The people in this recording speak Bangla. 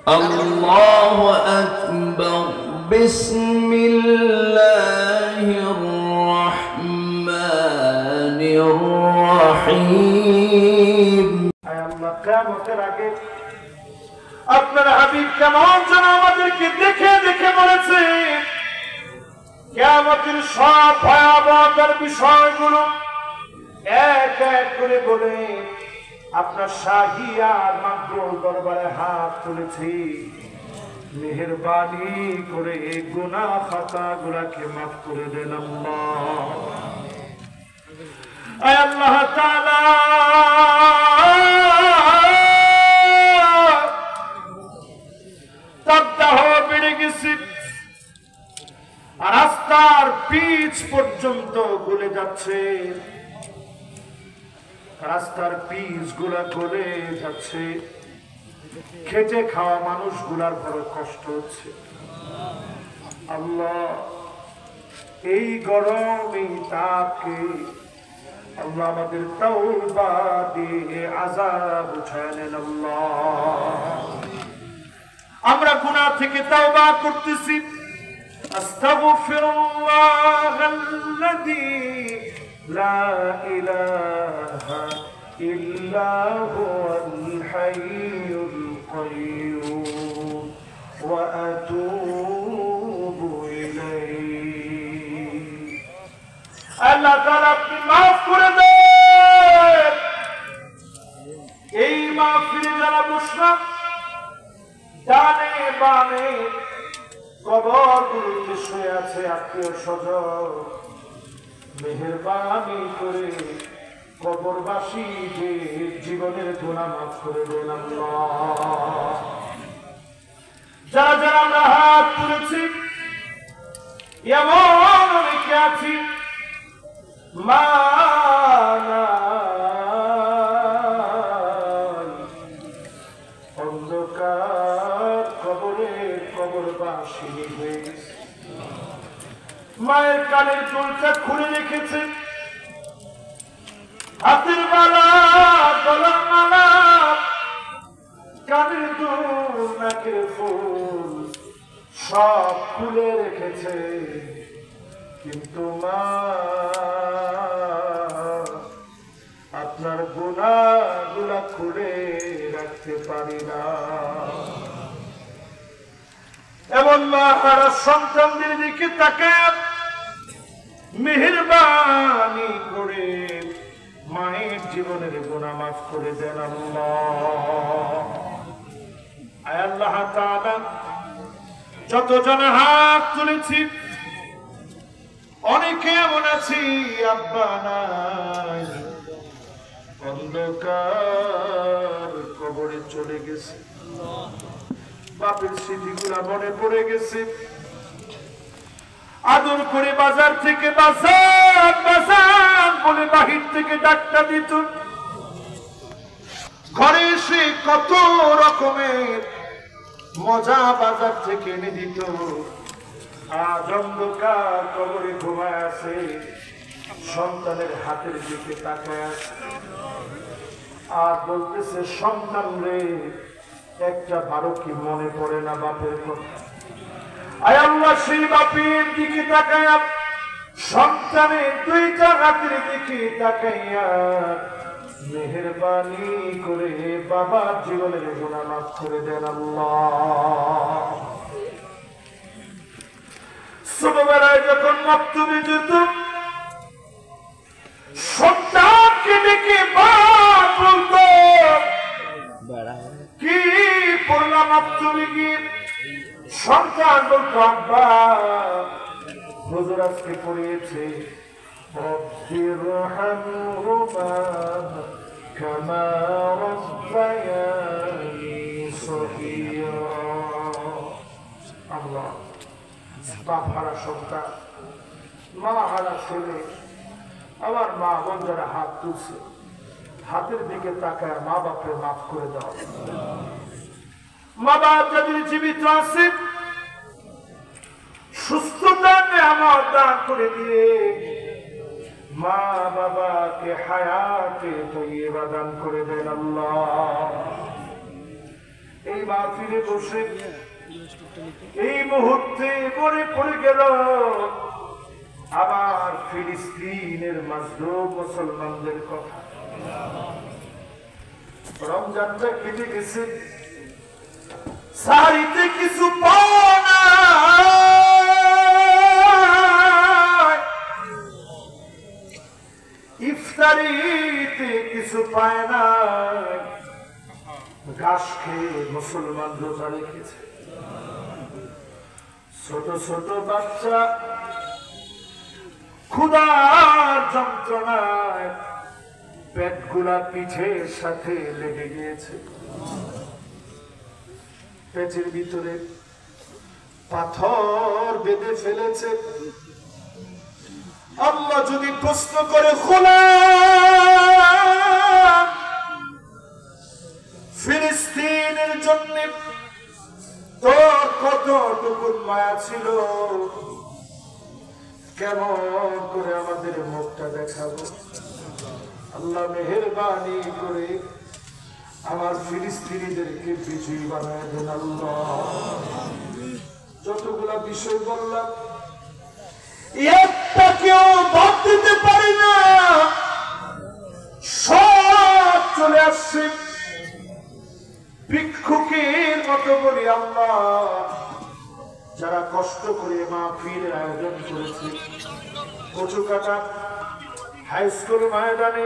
الله أكبر بسم الله الرحمن الرحيم কিয়ামতের আগে আপনার হাবিব কেমন যেন আমাদেরকে দেখে দেখে বলেছে কিয়ামতের সব ভয়াবহতার বিষয়গুলো এক এক করে বলে আপনার শাহী আর মাকবুল দরবারে হাত তুলেছি, মেহেরবানি করে এই গুনাহ খাতাগুলোকে মাফ করে দেন আল্লাহ। আয় আল্লাহ তাআলা, তাপদাহ বেড়ে গেছে, রাস্তার পিচ পর্যন্ত গলে যাচ্ছে, রাস্তার পিচ গুলা গলে যাচ্ছে, খেটে খাওয়া মানুষগুলার বড় কষ্ট হচ্ছে। আল্লাহ, এই গরম এই তাপকে আল্লাহ আমাদের তাওবা দিয়ে আযাব উঠায় নেন আল্লাহ। আমরা গুনাহ থেকে তাওবা করতেছি। আস্তাগফিরুল্লাহাল্লাযী লা ইলাহা ইল্লা হুয়াল হাইয়ুল কাইয়্যুম ওয়া আতুবু ইলাইহি। আল্লাহ তাআলা আপনি মাফ করে দেন। এই মাহফিলে যারা বসলাম, ডানে বামে কবরগুলোতে শুয়ে আছে আত্মীয় স্বজন, মেহেরবানি করে কবরবাসীদের জীবনের গুনাহ মাফ করে দেন আল্লাহ। যারা যারা আমরা হাত তুলেছি, এমন অনেকে আছি মা অন্ধকার কবরের কবরবাসী হয়ে গেছে। মায়ের কানের দুলটা খুলে রেখেছে, হাতের মালা, গলার মালা, কানের দুল, নাকের ফুল সব খুলে রেখেছে, কিন্তু মা আপনার গুনাহগুলা খুলে রাখতে পারি না। এমন মা তারা সন্তানদের দিকে তাকায় মেহেরবানি করে মায়ের জীবনের গুনাহ মাফ করে দেন আল্লাহ। আয় আল্লাহ তাআলা, যতজন হাত তুলেছি, অনেকে এমন আছি আব্বা নাই, অন্ধকার কবরে চলে গেছে, বাপের স্মৃতিগুলা মনে পড়ে গেছে, আদর করে বাজার থেকে বাজার বাজার বলে বাহির থেকে ডাক্তার দিত, ঘরে এসে কত রকমের মজা বাজার থেকে এনে দিত। আজ অন্ধকার কবরে ঘুমায় আছে, সন্তানের হাতের দিকে তাকায় আছে, আর বলতেছে সন্তান রে, একটা বারো কি মনে পড়ে না বাপের কথা। আয় আল্লাহ, সেই বাপের দিকে তাকায়া, সন্তানের দুইটা হাতের দিকে তাকাইয়া মেহেরবানি করে বাবার জীবনের গুনাহ মাফ করে দেন আল্লাহ। ছোটবেলায় যখন মাকতুবে যেত, সন্তানকে ডেকে বাপ বলতো, কি পড়লাম মাকতুবে গিয়ে? সন্তান বলতো, আব্বা হুজুর আজকে পড়িয়েছে রব্বিরহামহুমা কামা রাব্বায়ানি সগীরা। আল্লাহ, বাপ হারা সন্তান, মা হারা ছেলে, আমার মা বোন যারা হাত তুলছে, হাতের দিকে তাকায় মা বাপের মাফ করে দাও। মা বাপ যাদের জীবিত আছে, সুস্থতা নেয়ামত দান করে দিয়ে মা বাবাকে হায়াতে তৈয়বা দান করে দেন আল্লাহ। এই মাহফিলে বসে এই মুহূর্তে মনে পড়ে গেল আমার ফিলিস্তিনের মাজলুম মুসলমানদের কথা। রমজানটা কেটে গেছে, সারিতে কিছু পাওয়া না, ইফতারিতে কিছু পায় না, ঘাস খেয়ে মুসলমান রোজা রেখেছে। ছোট ছোট বাচ্চা ক্ষুধার যন্ত্রণায় পেটগুলা পিঠের সাথে লেগে গিয়েছে, পেটের ভিতরে পাথর বেঁধে ফেলেছে। আল্লাহ যদি প্রশ্ন করে গোলাম ফিলিস্তিনের জন্য তোর কতটুকু মায়া ছিল, কেমন করে আমাদের মুখটা দেখাবো? আল্লাহ মেহেরবানি করে আমার ফিলিস্তিনিদেরকে বিজয়ী বানায় দেন আল্লাহ। যতগুলা বিষয় বললাম একটা কেউ বাদ দিতে পারি না, সব চলে আসছে। ভিক্ষুকের মতো বলি আল্লাহ, যারা কষ্ট করে মাহফিলের আয়োজন করেছে, কচুকাটা হাই স্কুল ময়দানে